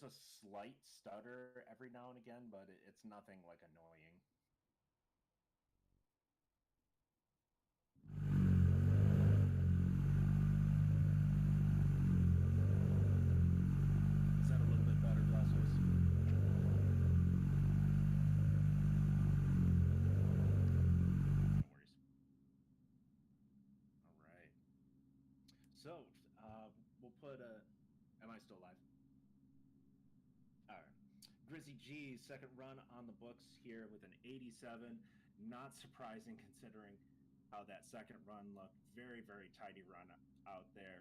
there's a slight stutter every now and again, but it's nothing like annoying. Is that a little bit better, Blasters? No worries. All right. So we'll put a. Am I still live? All right. Grizzy G's second run on the books here with an 87. Not surprising considering how that second run looked. Very, very tidy run out there.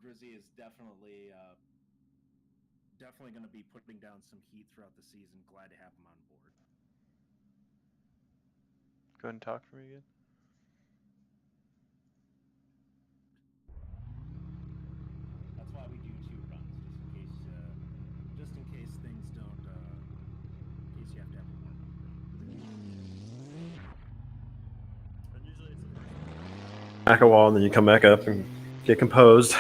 Grizzy is definitely going to be putting down some heat throughout the season. Glad to have him on board. Go ahead and talk for me again. That's why we do two runs, just in case things don't, in case you have to have a warm up run. And usually it's back a wall, and then you come back up and get composed.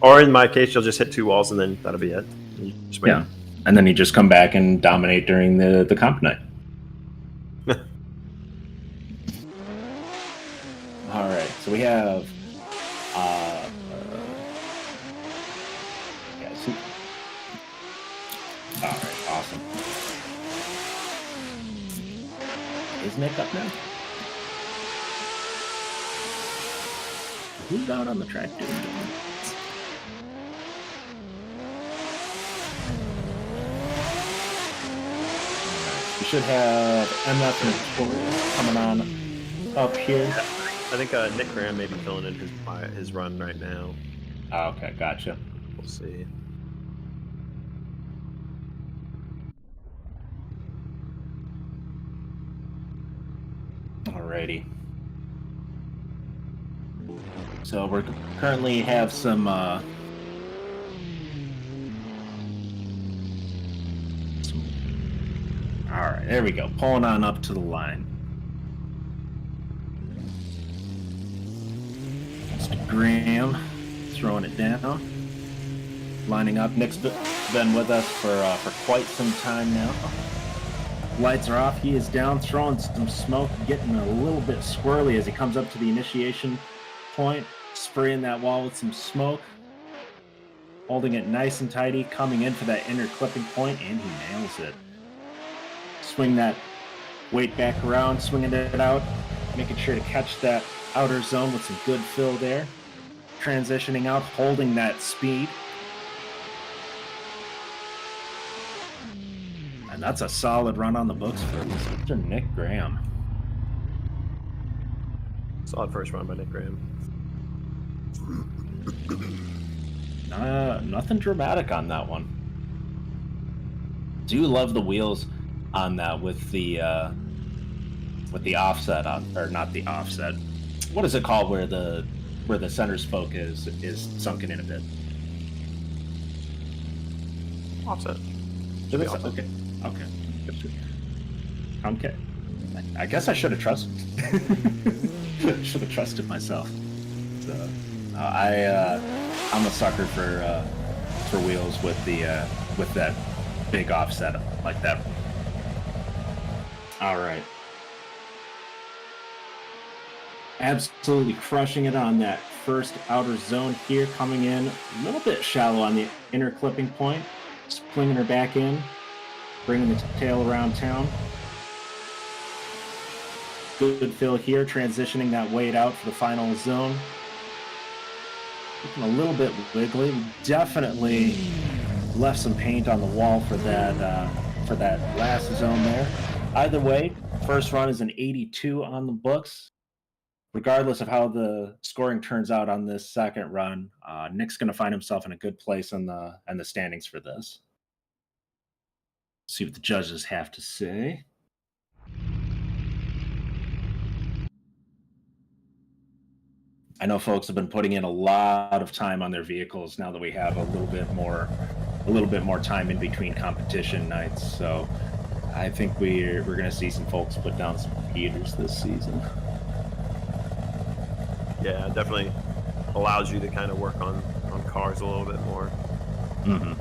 Or in my case, you'll just hit 2 walls, and then that'll be it. Yeah, and then you just come back and dominate during the comp night. All right, so we have all right, awesome. Is Nick up now? Who's out on the track doing it? We should have MF and Victoria coming on up here. I think Nick Graham may be filling in his run right now. Oh, okay, gotcha. We'll see. Alrighty. So we're currently have some all right, there we go. Pulling on up to the line. Mr. Graham throwing it down. Lining up. Nick's been with us for quite some time now. Lights are off. He is down, throwing some smoke, getting a little bit squirrely as he comes up to the initiation point, spraying that wall with some smoke, holding it nice and tidy, coming in for that inner clipping point, and he nails it. Swing that weight back around, swinging it out, making sure to catch that outer zone with some good fill there. Transitioning out, holding that speed. And that's a solid run on the books for Mr. Nick Graham. Solid first run by Nick Graham. Nothing dramatic on that one. Do love the wheels on that with the offset on, or not the offset. What is it called where the center spoke is sunken in a bit? Offset. Okay. Okay. I guess I should have trusted. Should have trusted myself. So, I'm a sucker for wheels with that big offset like that. All right. Absolutely crushing it on that first outer zone here, coming in a little bit shallow on the inner clipping point, swinging her back in, bringing the tail around town. Good fill here, transitioning that weight out for the final zone. Looking a little bit wiggly. Definitely left some paint on the wall for that last zone there. Either way, first run is an 82 on the books. Regardless of how the scoring turns out on this second run, Nick's going to find himself in a good place in the standings for this. See what the judges have to say. I know folks have been putting in a lot of time on their vehicles now that we have a little bit more time in between competition nights. So I think we're going to see some folks put down some heaters this season. Yeah, it definitely allows you to kind of work on cars a little bit more. Mm-hmm.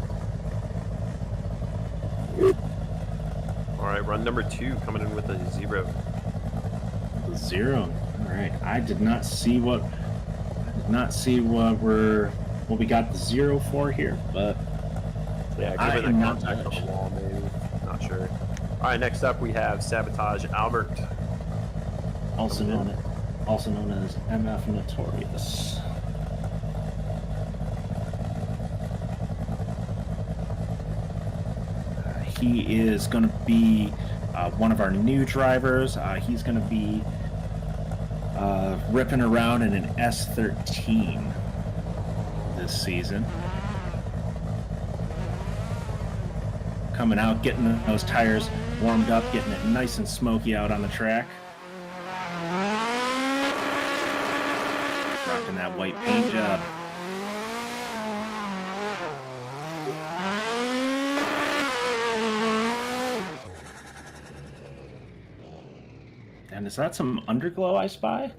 All right, run number 2 coming in with a 0. 0. All right. I did not see what we got the 0 for here, but Yeah, I give it a am not contact on judged. the wall, maybe. Not sure. All right, next up we have Sabotage Albert. also known as MF Notorious. He is going to be one of our new drivers. He's going to be ripping around in an S13 this season. Coming out, getting those tires warmed up, getting it nice and smoky out on the track. Rocking that white paint job. And is that some underglow I spy?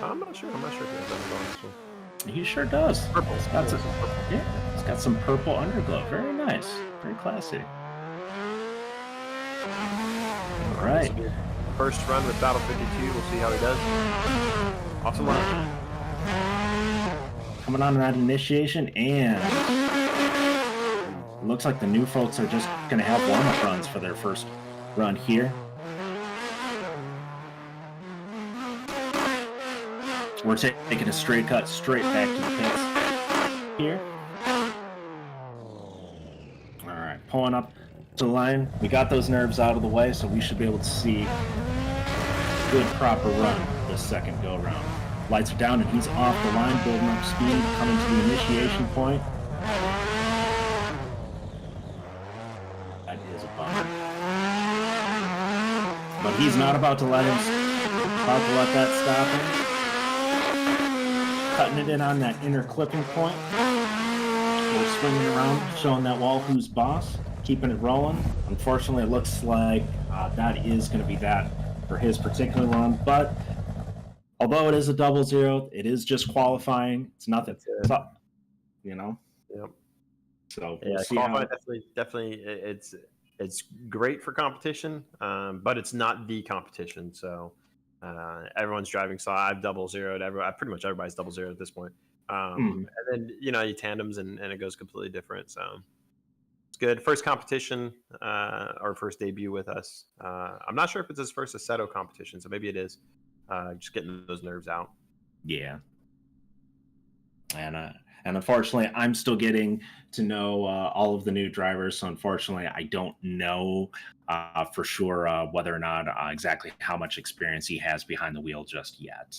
I'm not sure. I'm not sure if he has anything on this one. He sure does. Purple. It's got it's got some purple underglow. Very nice. Very classy. All right. First run with Battle 52. We'll see how he does. Off the line. Coming on that initiation, and looks like the new folks are just going to have warm-up runs for their first run here. We're taking a straight cut straight back to the pits here. All right, pulling up to the line. We got those nerves out of the way, so we should be able to see a good, proper run this second go-round. Lights are down, and he's off the line, building up speed, coming to the initiation point. That is a bummer. But he's not about to let that stop him. Cutting it in on that inner clipping point. We're swinging around, showing that wall who's boss, keeping it rolling. Unfortunately, it looks like that is going to be that for his particular run. But although it is a 0-0, it is just qualifying. It's nothing. It's up, you know. Yep. So Yeah, we'll see qualifying definitely. It's great for competition, but it's not the competition. So. Everyone's driving, so I've 0-0'd. Pretty much everybody's 0-0 at this point. And then you tandems and it goes completely different. So it's good. First competition, our first debut with us. I'm not sure if it's his first Assetto competition, so maybe it is. Just getting those nerves out. Yeah. And unfortunately, I'm still getting to know all of the new drivers. So unfortunately, I don't know for sure whether or not exactly how much experience he has behind the wheel just yet.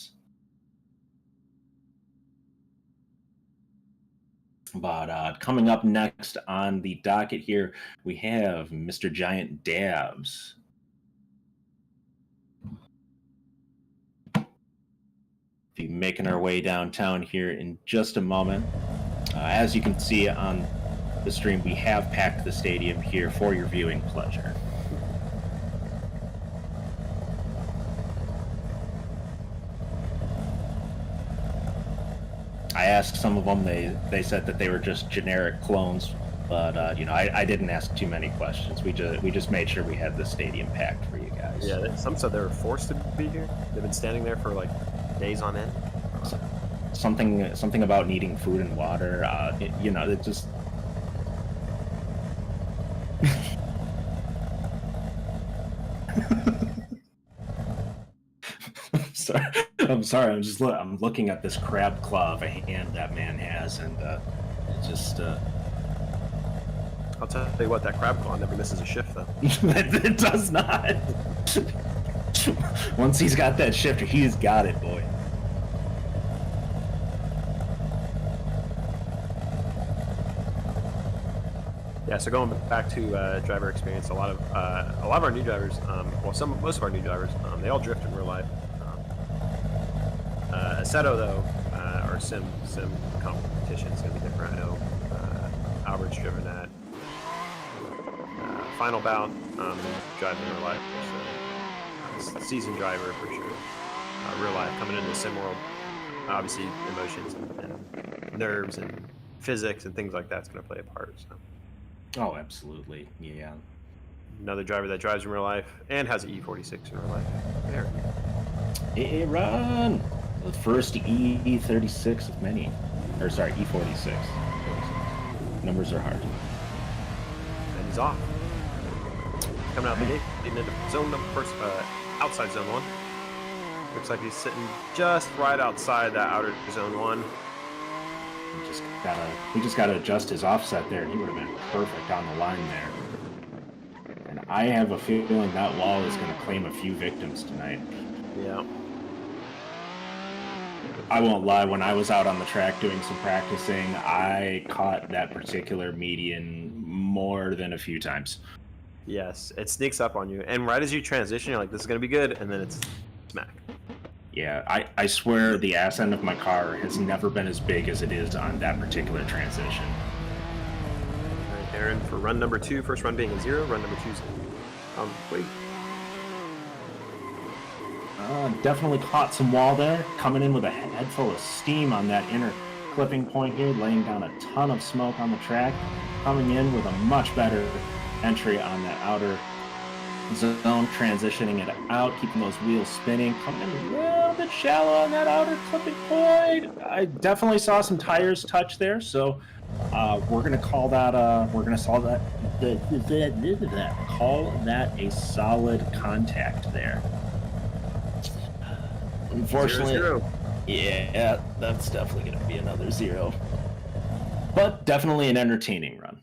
But coming up next on the docket here, we have Mr. Giant Dabs. Be making our way downtown here in just a moment. As you can see on the stream, we have packed the stadium here for your viewing pleasure. I asked some of them, they said that they were just generic clones, but I didn't ask too many questions. We just made sure we had the stadium packed for you guys. Yeah, some said they were forced to be here. They've been standing there for like days on end. Something about needing food and water. It just. I'm sorry. I'm looking at this crab claw of a hand that man has, and it just. I'll tell you what, that crab claw never misses a shift, though. It does not. Once he's got that shifter, he's got it, boy. Yeah, so going back to driver experience, a lot of our new drivers, most of our new drivers, they all drift in real life. Assetto though, or sim competition is going to be different. I know Albert's driven that. Final bout, driving in real life. So, seasoned driver for sure. Real life coming into the sim world, obviously emotions and nerves and physics and things like that's going to play a part. So. Oh, absolutely. Yeah. Another driver that drives in real life and has an E46 in real life. There. Hey, run! The first E36 of many. Or sorry, E46. Numbers are hard. And he's off. Coming out the gate, getting into zone number first, outside zone 1. Looks like he's sitting just right outside that outer zone 1. We just gotta adjust his offset there, and he would have been perfect on the line there. And I have a feeling that wall is going to claim a few victims tonight. Yeah. I won't lie, when I was out on the track doing some practicing, I caught that particular median more than a few times. Yes, it sneaks up on you. And right as you transition, you're like, this is going to be good. And then it's smack. Yeah, I swear the ass end of my car has never been as big as it is on that particular transition. All right, Aaron, for run number 2, first run being a 0, run number 2's wait. Definitely caught some wall there, coming in with a head full of steam on that inner clipping point here, laying down a ton of smoke on the track, coming in with a much better entry on that outer zone, transitioning it out, keeping those wheels spinning, coming in a little bit shallow on that outer clipping point. I definitely saw some tires touch there, so we're gonna call that call that a solid contact there. Unfortunately, 0-0. yeah, that's definitely gonna be another 0, but definitely an entertaining run.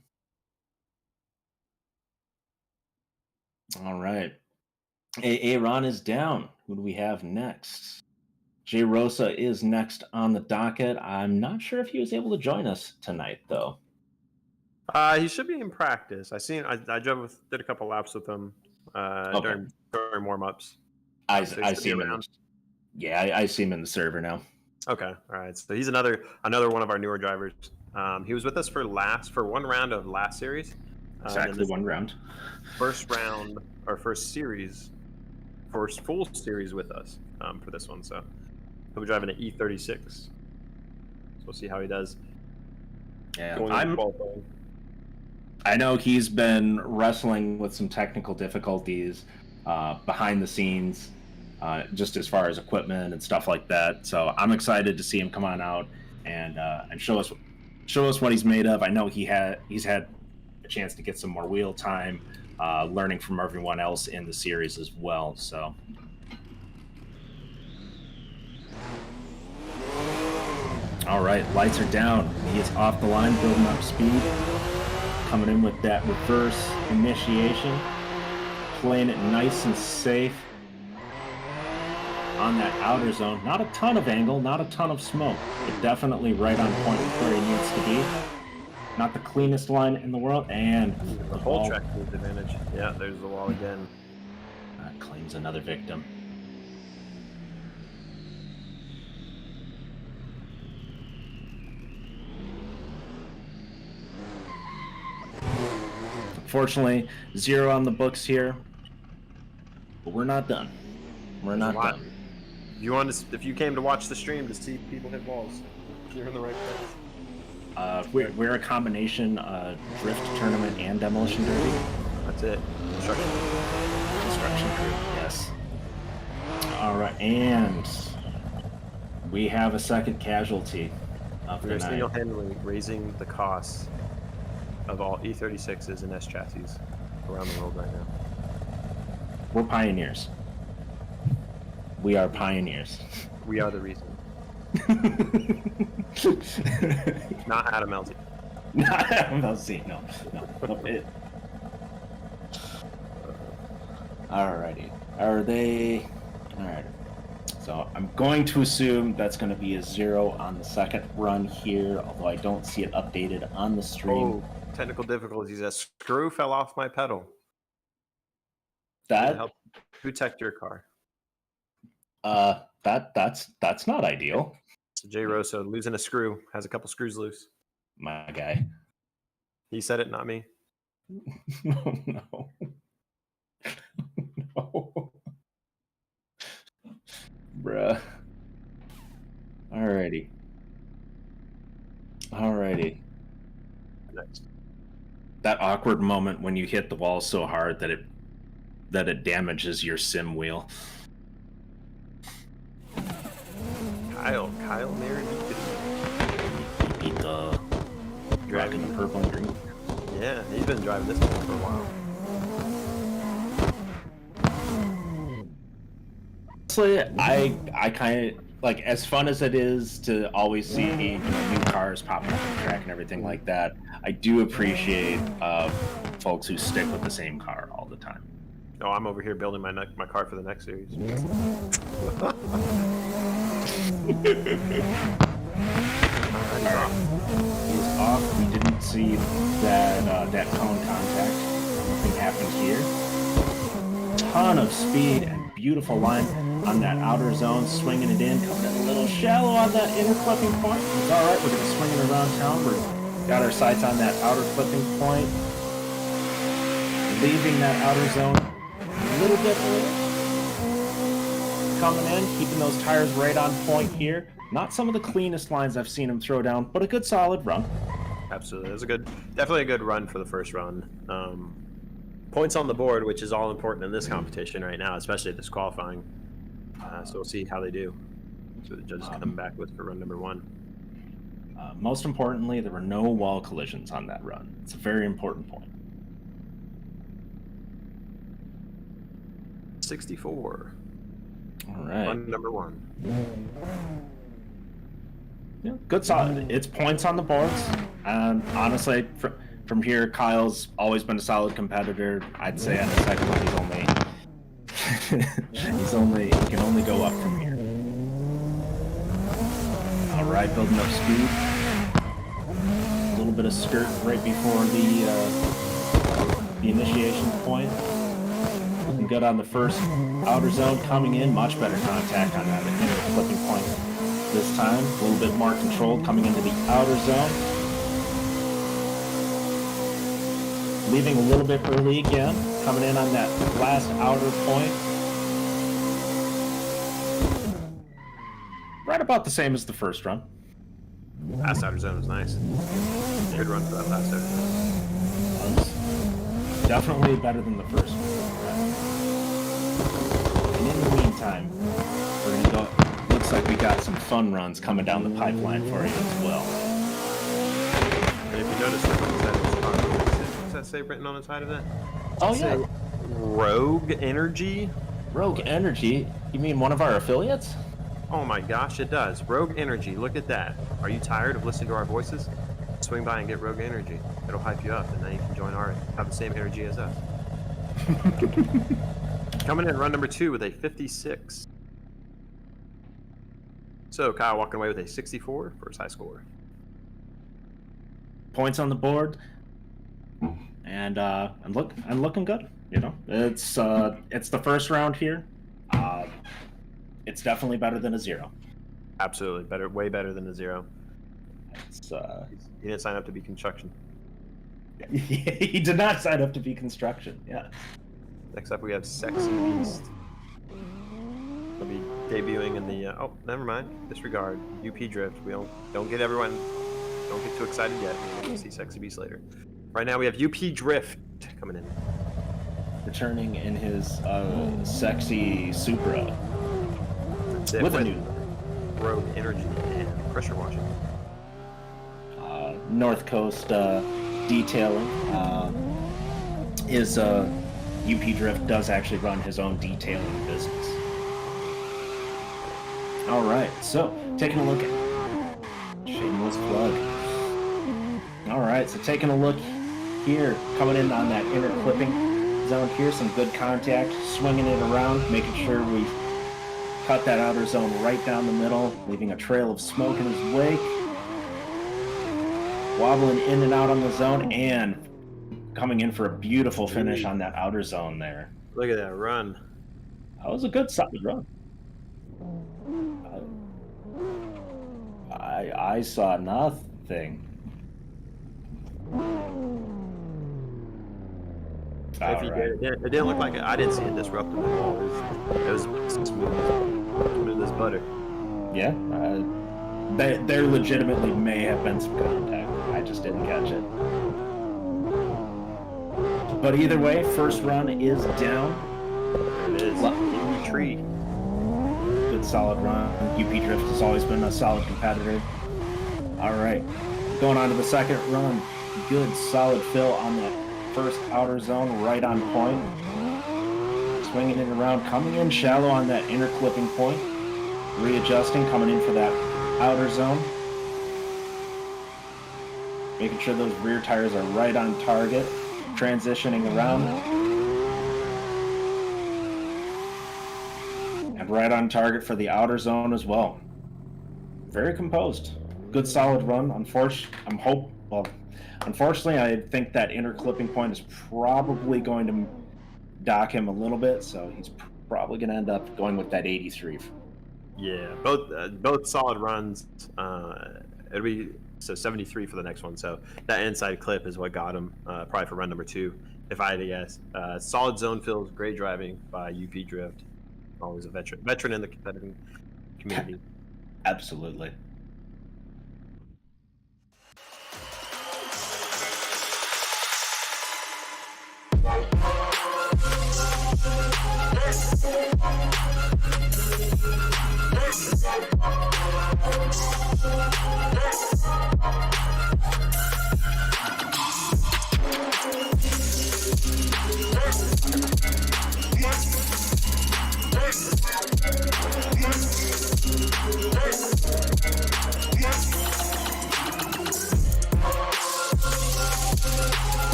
All right. Aaron is down. Who do we have next? Jay Rosa is next on the docket. I'm not sure if he was able to join us tonight, though. He should be in practice. I did a couple laps with him during warm-ups. I see him around. I see him in the server now. Okay, all right. So he's another one of our newer drivers. He was with us for one round of last series. Exactly one round. First round or first full series with us for this one. So he'll be driving an E36. So we'll see how he does. Yeah, I know he's been wrestling with some technical difficulties behind the scenes, just as far as equipment and stuff like that. So I'm excited to see him come on out and show us what he's made of. I know he's had a chance to get some more wheel time, learning from everyone else in the series as well. So. All right, lights are down. He is off the line, building up speed. Coming in with that reverse initiation. Playing it nice and safe on that outer zone. Not a ton of angle, not a ton of smoke, but definitely right on point with where he needs to be. Not the cleanest line in the world, and the whole track needs advantage. Yeah, there's the wall again. Claims another victim. Unfortunately, 0 on the books here, but we're not done. We're not done. If you came to watch the stream to see people hit walls, you're in the right place. We're a combination drift tournament and demolition derby. That's it. Construction crew, yes. All right, and we have a second casualty of the We're night. single-handedly raising the costs of all E36s and S chassis around the world right now. We're pioneers. We are pioneers. We are the reason. Not Adam LZ. Not Adam LZ, no. Alrighty. Are they... Alright. So I'm going to assume that's going to be a 0 on the second run here, although I don't see it updated on the stream. Oh, technical difficulties. A screw fell off my pedal. Who teched your car? That's not ideal. So Jay Rosa losing a screw, has a couple screws loose. My guy. He said it, not me. No. No. Bruh. Alrighty. Next. that awkward moment when you hit the wall so hard that it damages your sim wheel. Kyle Marin. He beat the driving the purple and green. Yeah, he's been driving this one for a while. Honestly, I kind of like, as fun as it is to always see new cars popping up on the track and everything like that. I do appreciate folks who stick with the same car all the time. Oh, I'm over here building my car for the next series. He's off. We didn't see that cone contact. Nothing happened here. Ton of speed and beautiful line on that outer zone, swinging it in, coming in a little shallow on that inner clipping point. It's all right. We're going to swing it around town. We've got our sights on that outer clipping point, leaving that outer zone a little bit early. Coming in, keeping those tires right on point here. Not some of the cleanest lines I've seen him throw down, but a good solid run. Absolutely, it was definitely a good run for the first run. Points on the board, which is all important in this competition right now, especially this qualifying. So we'll see how they do. So the judges come back with for run number 1. Most importantly, there were no wall collisions on that run. It's a very important point. 64. All right. Run number 1. Yeah, good solid. It's points on the boards. Honestly, from here, Kyle's always been a solid competitor. I'd say on the second one, he can only go up from here. All right, building up speed. A little bit of skirt right before the initiation point. Looking good on the first outer zone coming in. Much better contact on that inner flipping point this time. A little bit more controlled coming into the outer zone. Leaving a little bit early again. Coming in on that last outer point. Right about the same as the first run. Last outer zone was nice. Good run for that last outer zone. Definitely better than the first one. And in the meantime, we're going to go. Looks like we got some fun runs coming down the pipeline for you as well. And if you notice, what's that say written on the side of that? Oh, yeah. Rogue Energy? Rogue Energy? You mean one of our affiliates? Oh my gosh, it does. Rogue Energy, look at that. Are you tired of listening to our voices? Swing by and get Rogue Energy. It'll hype you up, and then you can join have the same energy as us. Coming in run number 2 with a 56. So Kyle walking away with a 64 for his high score. Points on the board, and I'm looking good. You know, it's the first round here. It's definitely better than a 0. Absolutely better, way better than a 0. It's, he didn't sign up to be construction. He did not sign up to be construction. Yeah. Next up, we have Sexy Beast. He'll be debuting in the. Oh, never mind. Disregard. UP Drift. We don't get too excited yet. We're going to see Sexy Beast later. Right now, we have UP Drift coming in. Returning in his sexy Supra. With a new Rogue Energy and pressure washing. North Coast detailing. His UP Drift does actually run his own detailing business. All right, so taking a look at shameless plug. All right, so taking a look here, coming in on that inner clipping zone here, some good contact, swinging it around, making sure we cut that outer zone right down the middle, leaving a trail of smoke in his wake. Wobbling in and out on the zone, and coming in for a beautiful finish on that outer zone there. Look at that run. That was a good solid run. I saw nothing. If you did, it didn't look like it. I didn't see it disrupting the wall. It was smooth as butter. Yeah, there legitimately may have been some contact. I just didn't catch it. But either way, first run is down. There it is. In the tree. Good solid run. UP Drift has always been a solid competitor. All right, going on to the second run. Good solid fill on that first outer zone, right on point. Swinging it around, coming in shallow on that inner clipping point. Readjusting, coming in for that outer zone. Making sure those rear tires are right on target. Transitioning around. And right on target for the outer zone as well. Very composed. Good solid run. Unfortunately, I think that inner clipping point is probably going to dock him a little bit, so he's probably going to end up going with that 83. Yeah, both solid runs. It'll be 73 for the next one. So that inside clip is what got him probably for run number 2. If I had to guess, solid zone fills, great driving by UP Drift. Always a veteran in the competitive community. Absolutely.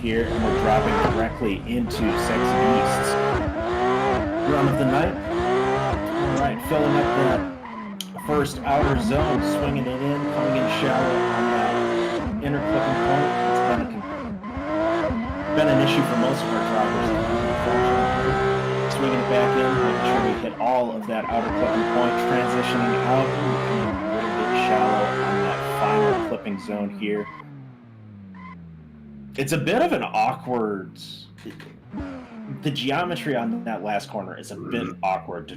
Here, and we're dropping directly into Sexy Beasts. Run of the night. All right, filling up that first outer zone, swinging it in, coming in shallow on that inner clipping point. It's been an issue for most of our drivers. Swinging it back in, making sure we hit all of that outer clipping point, transitioning out, and a little bit shallow on that final clipping zone here. It's a bit of an awkward... The geometry on that last corner is a bit awkward to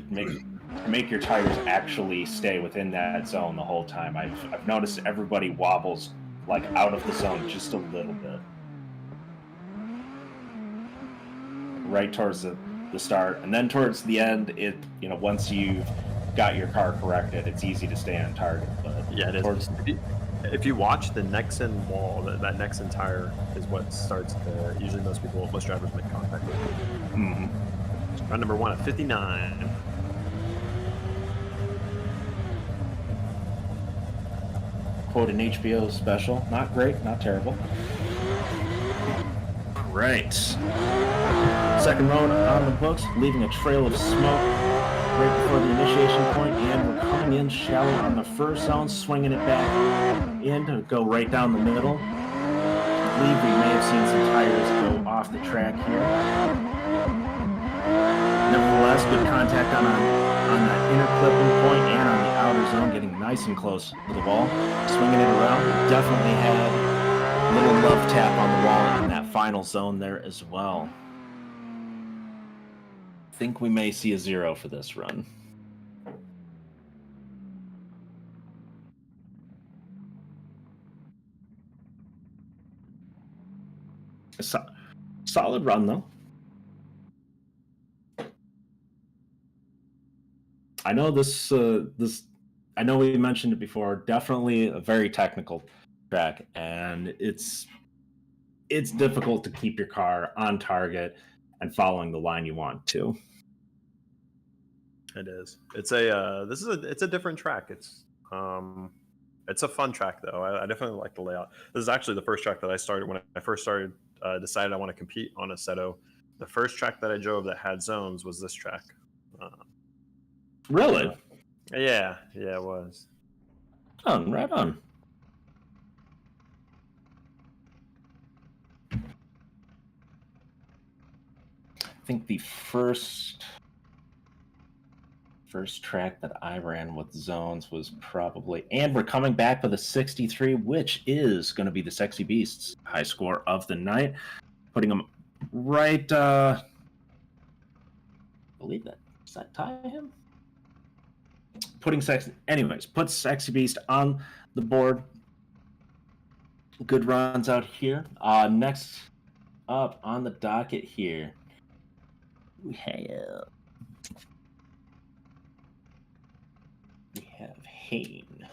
make your tires actually stay within that zone the whole time. I've noticed everybody wobbles like out of the zone just a little bit. Right towards the start, and then towards the end, once you've got your car corrected, it's easy to stay on target. But yeah, it is. If you watch the Nexen wall, that Nexen tire is what starts to, usually most drivers make contact with. Mm-hmm. Run number 1 at 59. Quote an HBO special. Not great, not terrible. Right. Second round on the books, leaving a trail of smoke right before the initiation point, and we're coming in shallow on the first zone, swinging it back in to go right down the middle. I believe we may have seen some tires go off the track here. Nevertheless, good contact on that inner clipping point and on the outer zone, getting nice and close to the wall. Swinging it around, definitely had a little love tap on the wall in that final zone there as well. Think we may see a 0 for this run. Solid run though. I know I know we mentioned it before. Definitely a very technical track, and it's difficult to keep your car on target and following the line you want to. It is. It's a different track. It's a fun track though. I definitely like the layout. This is actually the first track that I started when I first started. Decided I want to compete on Assetto. The first track that I drove that had zones was this track. Really? Yeah, it was. Oh, right on. I think the first First track that I ran with zones was probably, and we're coming back with a 63, which is going to be the Sexy Beasts high score of the night, putting them right. I believe that does that tie him? Putting puts Sexy Beast on the board. Good runs out here. Next up on the docket here, we have Hayne.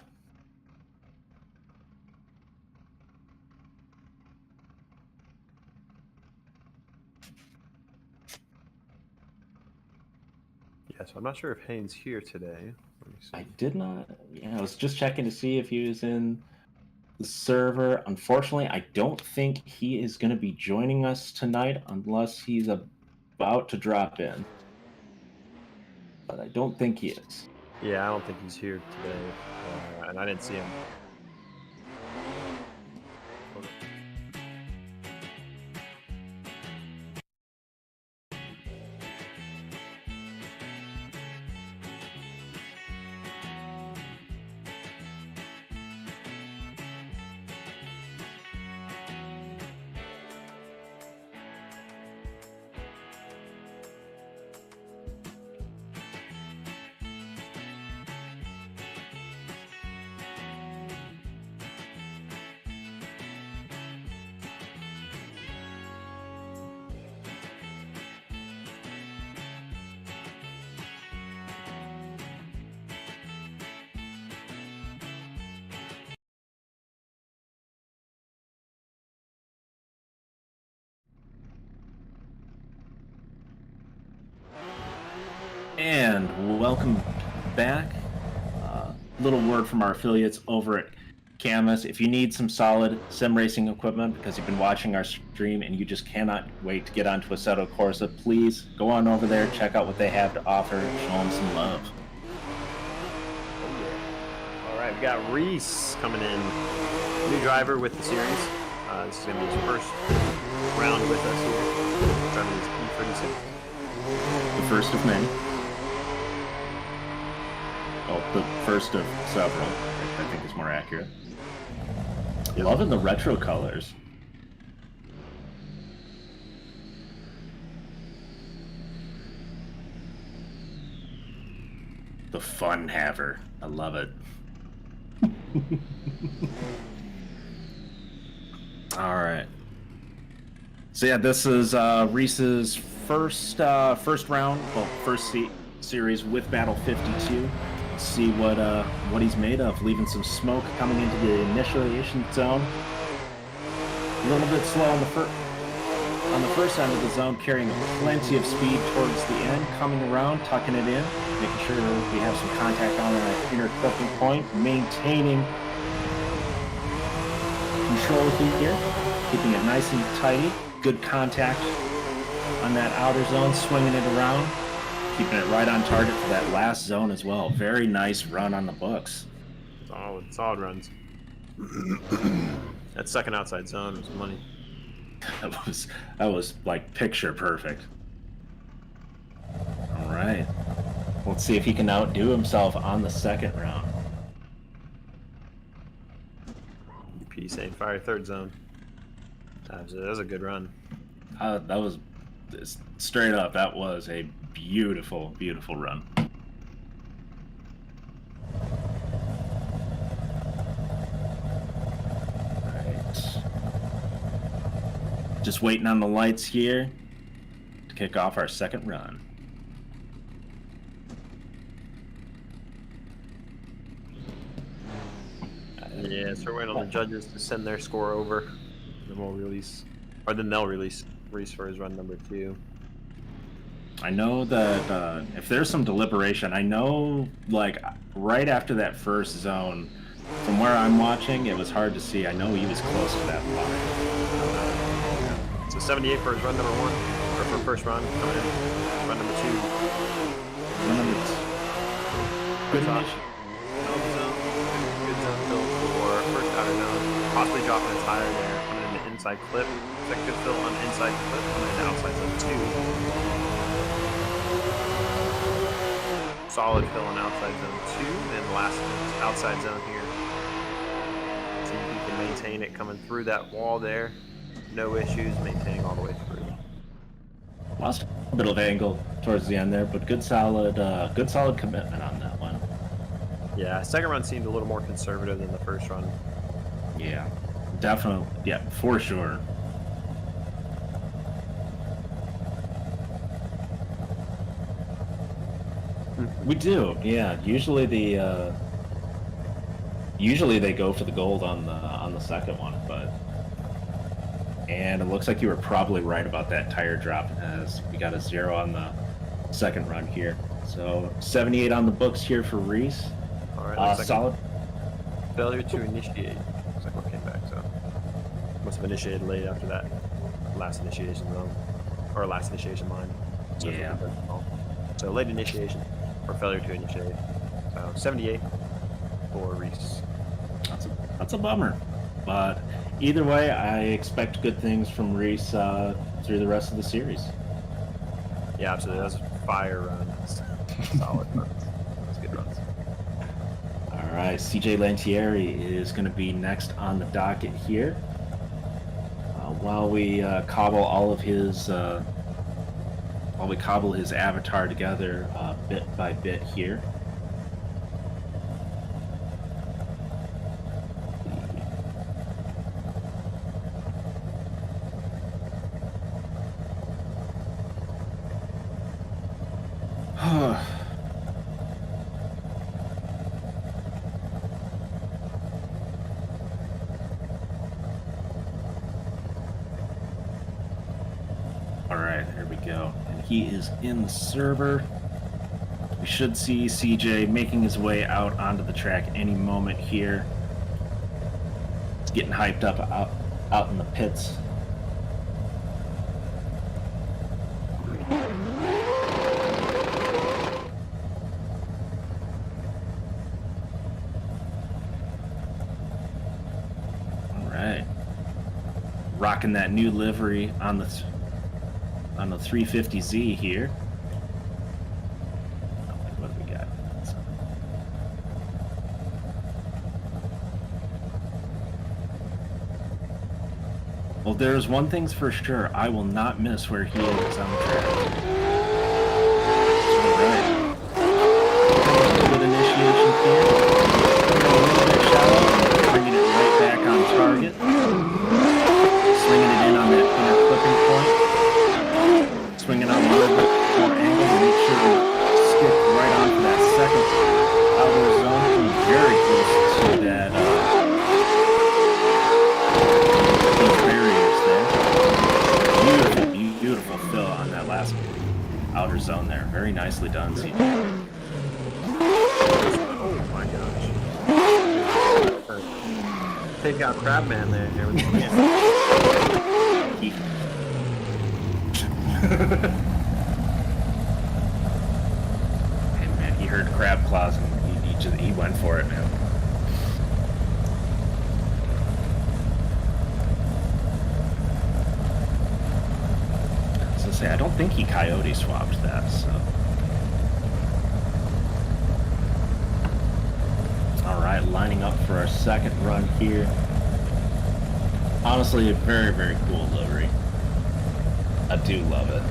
Yes, I'm not sure if Haynes here today. Let me see. I did not. Yeah, I was just checking to see if he was in the server. Unfortunately, I don't think he is going to be joining us tonight unless he's about to drop in. But I don't think he is. Yeah, I don't think he's here today, and I didn't see him. And welcome back. Little word from our affiliates over at Camus. If you need some solid sim racing equipment because you've been watching our stream and you just cannot wait to get onto Assetto Corsa, please go on over there, check out what they have to offer, show them some love. All right, we got Reese coming in, new driver with the series. This is going to be his first round with us here. Driving his E36. The first of many. Oh, the first of several, I think is more accurate. Loving the retro colors. The fun haver. I love it. All right. So yeah, this is Reese's first round, well, first series with Battle 52. Let's see what he's made of, leaving some smoke coming into the initiation zone. A little bit slow on the first end of the zone, carrying plenty of speed towards the end, coming around, tucking it in, making sure we have some contact on that inner clipping point, maintaining control here, keeping it nice and tidy, good contact on that outer zone, swinging it around. Keeping it right on target for that last zone as well. Very nice run on the books. Solid runs. That second outside zone was money. That was like picture perfect. All right. Let's see if he can outdo himself on the second round. UP saying fire third zone. That was a good run. That was straight up. That was a beautiful, beautiful run. Right. Just waiting on the lights here to kick off our second run. Yeah, so we're waiting on the judges to send their score over, and then we'll release, or then they'll release Reese for his run number 2. I know that if there's some deliberation, I know like right after that first zone, from where I'm watching, it was hard to see. I know he was close to that line. So 78 for his run number 1, or for first run, coming in. Run number 2. Run number 2. Good initiative. Good zone fill for first outer zone. Possibly dropping a tire there, coming in the inside clip. Second good fill on the inside clip, coming in the outside zone 2. solid filling outside zone 2 and last outside zone here. See if he can maintain it coming through that wall there. No issues, maintaining all the way through. Lost a bit of angle towards the end there, but good solid commitment on that one. Yeah, second run seemed a little more conservative than the first run. Yeah, definitely. Yeah, for sure. We do, yeah. Usually they go for the gold on the second one, and it looks like you were probably right about that tire drop, as we got a 0 on the second run here. So 78 on the books here for Reese. All right, looks like solid. Failure to initiate. Looks like what came back, so must have initiated late after that last initiation zone or last initiation line. So Yeah. So late initiation or failure to initiate. So 78 for Reese. That's a bummer, but either way, I expect good things from Reese through the rest of the series. Yeah, absolutely. That was a fire run. Solid runs. That's good runs. All right, CJ Lantieri is going to be next on the docket here. While we cobble his avatar together bit by bit here. All right, here we go. And he is in the server. We should see CJ making his way out onto the track any moment here. He's getting hyped up out in the pits. All right. Rocking that new livery on the 350Z here. What do we got? Well, there's one thing's for sure. I will not miss where he is on the track. All right. Good initiation here. A little bit shallow, bringing it right back on target. Slinging it in on that inner clipping point. Swinging out a little bit more angle to make sure we skip right onto that second outer zone. Be very close to that those barriers there. Beautiful fill on that last outer zone there. Very nicely done, CJ. Oh my gosh. Take out Crabman there with the Hey man, he heard crab claws and he went for it, man. So say I don't think he coyote swapped that, so. Alright, lining up for our second run here. Honestly, a very, very cool livery. I do love it.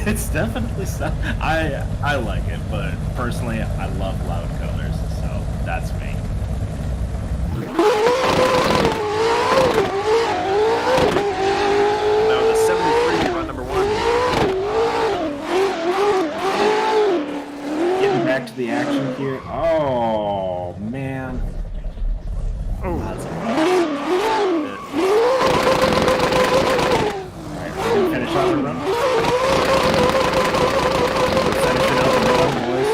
It's definitely stuff. I like it, but personally, I love loud colors, so that's me. Now the 73 run number 1. Getting back to the action here. Oh man. Oh, That's finish out the run. We're finishing out the run, boys.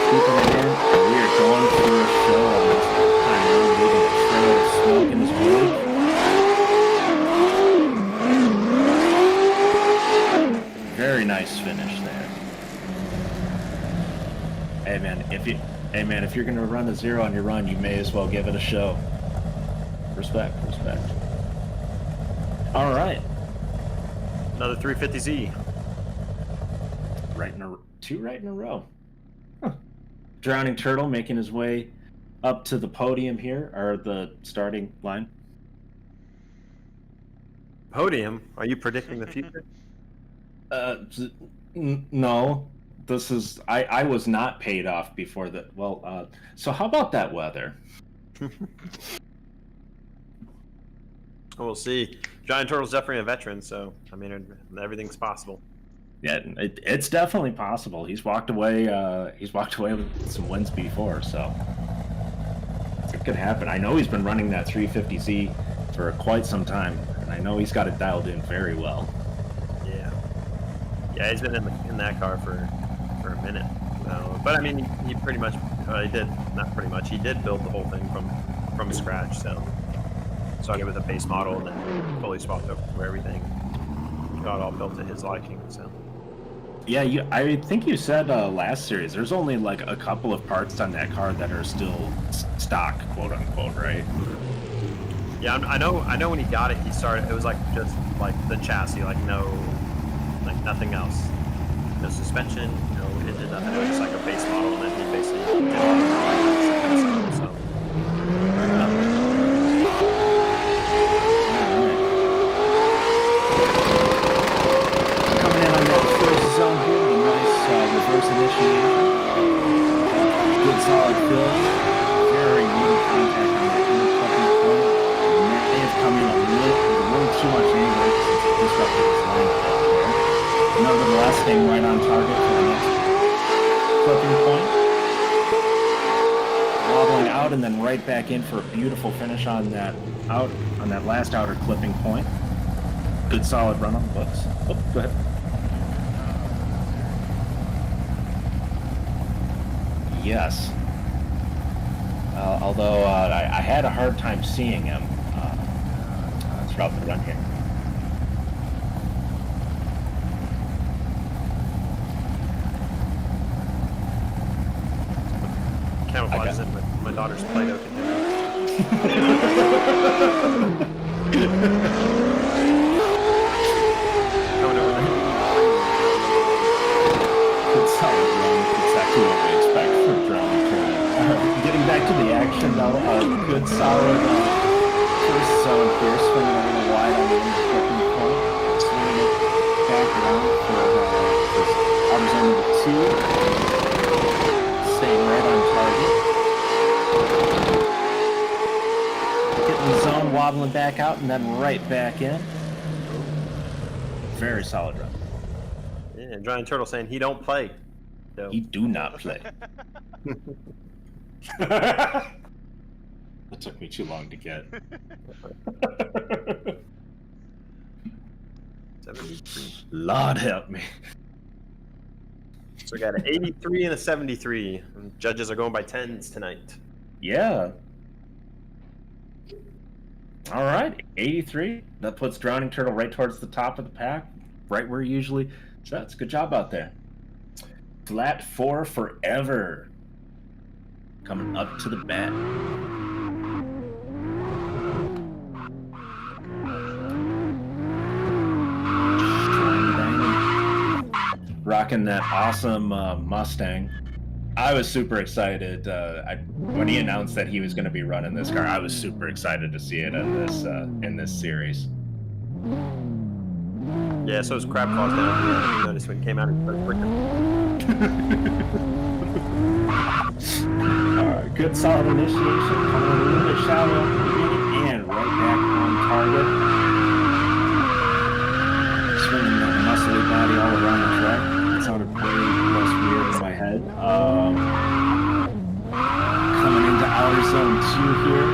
Keeping it in. We are going for a show on this time. We're leaving a trail of smoke in his wake. Very nice finish there. Hey man, if you're gonna run a 0 on your run, you may as well give it a show. Respect. All right. another 350Z. two right in a row. Huh. Drowning Turtle making his way up to the podium here, or the starting line. Podium? Are you predicting the future? No. This is I was not paid off before that. Well, so how about that weather? We'll see. Giant Turtle's definitely a veteran, so I mean, everything's possible. Yeah, it's definitely possible. He's walked away. He's walked away with some wins before, so it could happen. I know he's been running that 350Z for quite some time, and I know he's got it dialed in very well. Yeah, he's been in that car for a minute. But I mean, he pretty much he did build the whole thing from scratch. So started with a base model and then fully swapped over everything. Got all built to his liking. So. Yeah, I think you said last series there's only like a couple of parts on that car that are still stock, quote unquote, right? Yeah, I know when he got it, he started. It was like just like the chassis, like nothing else. No suspension, no engine, nothing. It was just like a base model, and then he basically did all the stuff. Coming in on that first zone here, a nice reverse initiation. Good solid fill. Very neat contact on that intercutting point. May have come in a little too much angle since it disrupted his line a bit there. Nevertheless, staying right on target for the next clipping point. Wobbling out and then right back in for a beautiful finish on that last outer clipping point. Good solid run on the books. Oh, go ahead. Yes. Although I had a hard time seeing him throughout the run here. Camouflages in my daughter's Play-Doh container. Coming over there. Good solid run. Exactly what we expect from Drowning Turtle. Getting back to the action though, good solid first zone here, swinging a little wide on the intercutting point, swinging it back around for outer zone number 2. Staying right on target. Getting the zone, wobbling back out, and then right back in. Very solid run. Yeah, and Giant Turtle saying he don't play. So. He do not play. That took me too long to get. 73. Lord help me. So we got an 83 and a 73. And judges are going by 10s tonight. Yeah. All right, 83. That puts Drowning Turtle right towards the top of the pack, right where he usually sets. Good job out there. Flat 4 forever. Coming up to the bat. Rocking that awesome Mustang. I was super excited when he announced that he was going to be running this car. I was super excited to see it in this series. Yeah, so his crab claws down here. You noticed when he came out, he started freaking. Good solid initiation, coming a little bit shallow at the beginning, and right back on target. Swinging that muscly body all around the track. It sounded way less weird in my head. Coming into outer zone 2 here,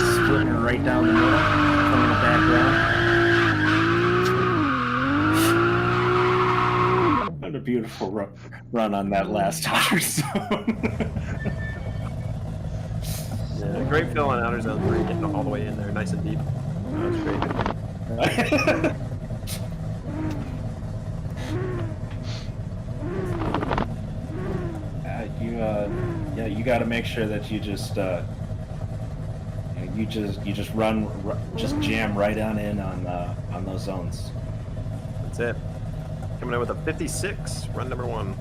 splitting it right down the middle, coming back around. What a beautiful run on that last outer zone. Yeah, great fill on outer zone 3, getting all the way in there, nice and deep. That was great. You got to make sure that you just just jam right on in on those zones. That's it. Coming in with a 56, run number 1.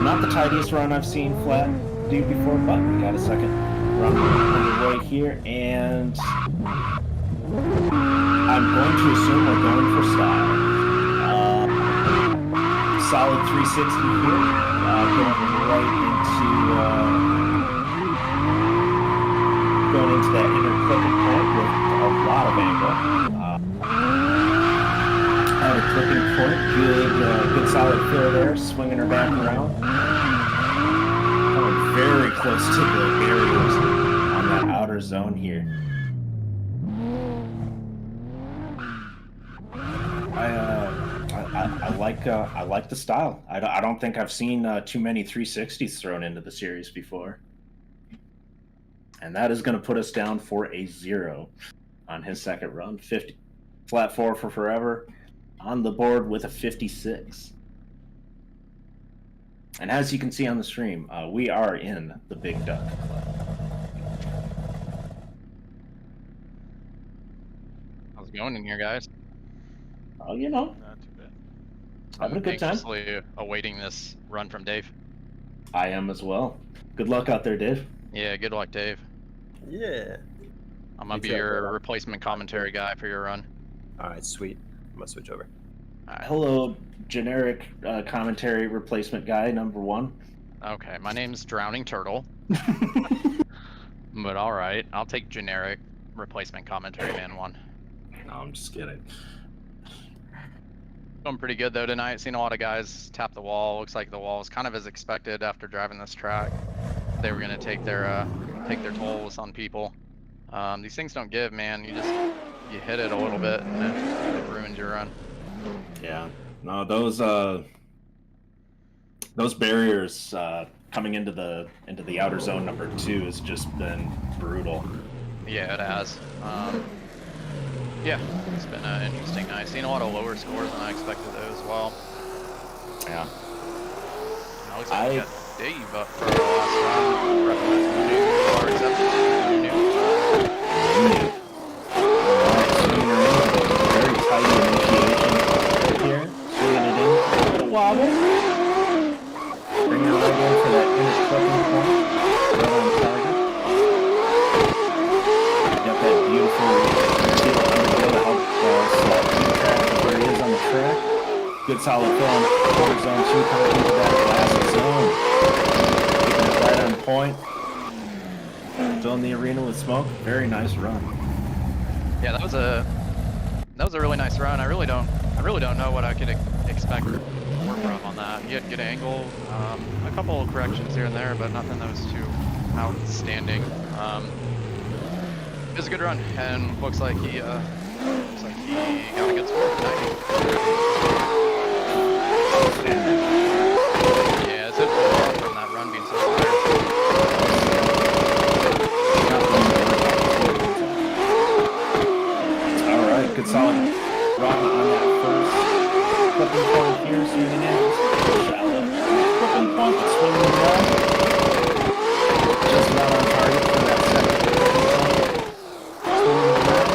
Not the tidiest run I've seen Flat do before, but we got a second run underway here, and I'm going to assume we're going for style. Solid 360 here, going into that inner clipping point with a lot of angle. Had a clipping point, good solid fill there, swinging her back around. Coming very close to the barriers on that outer zone here. I like the style. I don't think I've seen too many 360s thrown into the series before. And that is going to put us down for a 0 on his second run. 50 flat 4 for forever on the board with a 56. And as you can see on the stream, we are in the Big Duck Club. How's it going in here, guys? Oh, you know, Not too bad. having a good time. Anxiously awaiting this run from Dave. I am as well. Good luck out there, Dave. Yeah, good luck, Dave. Yeah. I'm gonna be Exactly. your replacement commentary guy for your run. All right, sweet. I'm gonna switch over. All right. Hello, generic commentary replacement guy, number 1. Okay, my name's Drowning Turtle, but all right, I'll take generic replacement commentary man 1. No, I'm just kidding. Going pretty good though tonight. Seen a lot of guys tap the wall. Looks like the wall is kind of as expected after driving this track. They were gonna take their tolls on people. These things don't give, man. You hit it a little bit and it ruins your run. Yeah. No, those barriers coming into the outer zone number 2 has just been brutal. Yeah, it has. Yeah, it's been an interesting night. Seen a lot of lower scores than I expected though as well. Yeah. It looks like we got Dave up for the last round. Representing new Very tight initiation here. Swinging it in. A little wobble. Bringing it right in for that inner clipping point. Right on target. Got that beautiful steel underbill to help keep track of where he is on the track. Good solid fill on quarter zone 2 coming into that last zone. Keeping it right on point. Filling the arena with smoke. Very nice run. Yeah, that was a really nice run. I really don't know what I could expect more from on that. He had good angle, a couple of corrections here and there, but nothing that was too outstanding. It was a good run, and looks like he got a good score tonight. Yeah, it's a good from that run being so fire. All right, good solid run on that first clipping point here, swinging in. Shallow clipping point, swinging around. Just about on target for that second clipping point. Swinging around.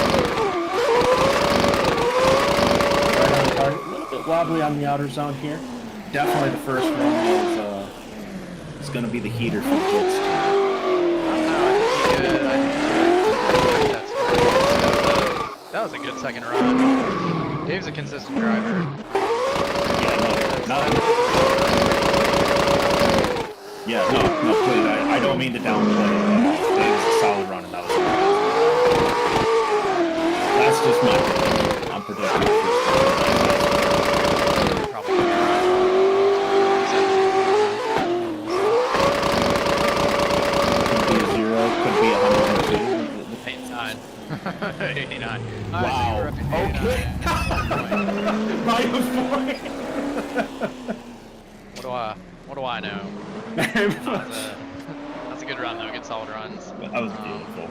Right on target. A little bit wobbly on the outer zone here. Definitely the first one is going to be the heater for Jits. That was a good second run. Dave's a consistent driver. No, please. I don't mean to downplay it. Dave's a solid run, and that was that's just my prediction. I'm predicting the first Probably could be a 0, could be 102. 89. Wow. Okay. By a point. What do I know? That's a good run though. Good solid runs. That was beautiful.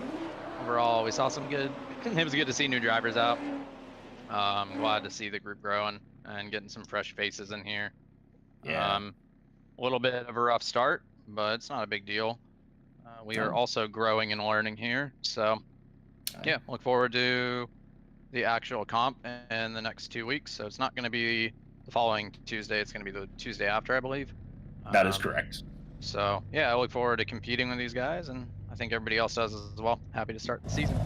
Overall, we saw some good. It was good to see new drivers out. Glad to see the group growing and getting some fresh faces in here. Yeah. A little bit of a rough start, but it's not a big deal. We are also growing and learning here, so yeah, look forward to the actual comp in the next 2 weeks. So it's not going to be the following Tuesday. It's going to be the Tuesday after, I believe. That is correct. So yeah, I look forward to competing with these guys, and I think everybody else does as well. Happy to start the season.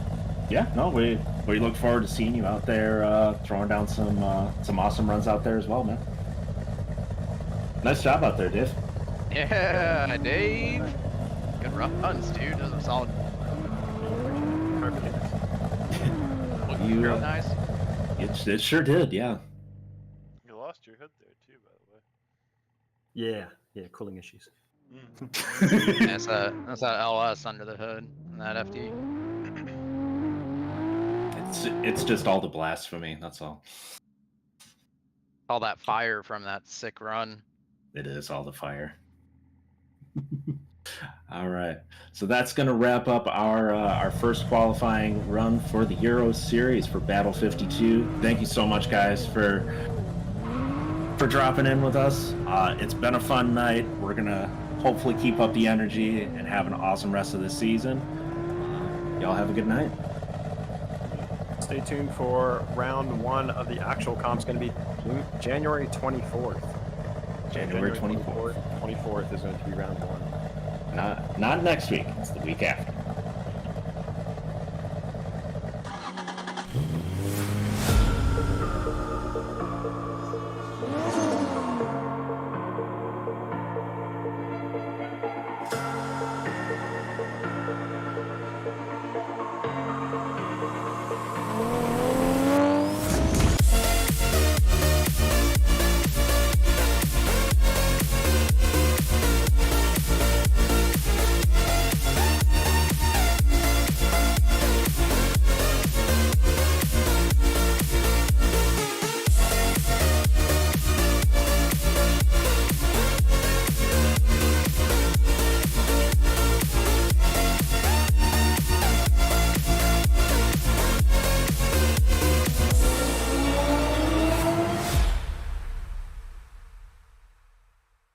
Yeah, no, we look forward to seeing you out there throwing down some awesome runs out there as well, man. Nice job out there, Dave. Yeah, Dave. Good runs, dude. Those are solid. Looked You- real nice. It sure did, yeah. You lost your hood there too, by the way. Yeah, cooling issues. Yeah, that's that LS under the hood and that FD. It's just all the blasphemy. That's all. All that fire from that sick run. It is all the fire. All right, so that's going to wrap up our first qualifying run for the Euro Series for Battle 52. Thank you so much, guys, for dropping in with us. It's been a fun night. We're gonna hopefully keep up the energy and have an awesome rest of the season. Y'all have a good night. Stay tuned for round 1 of the actual comp's going to be January 24th. January 24th. 24th is going to be round 1. Not next week. It's the week after.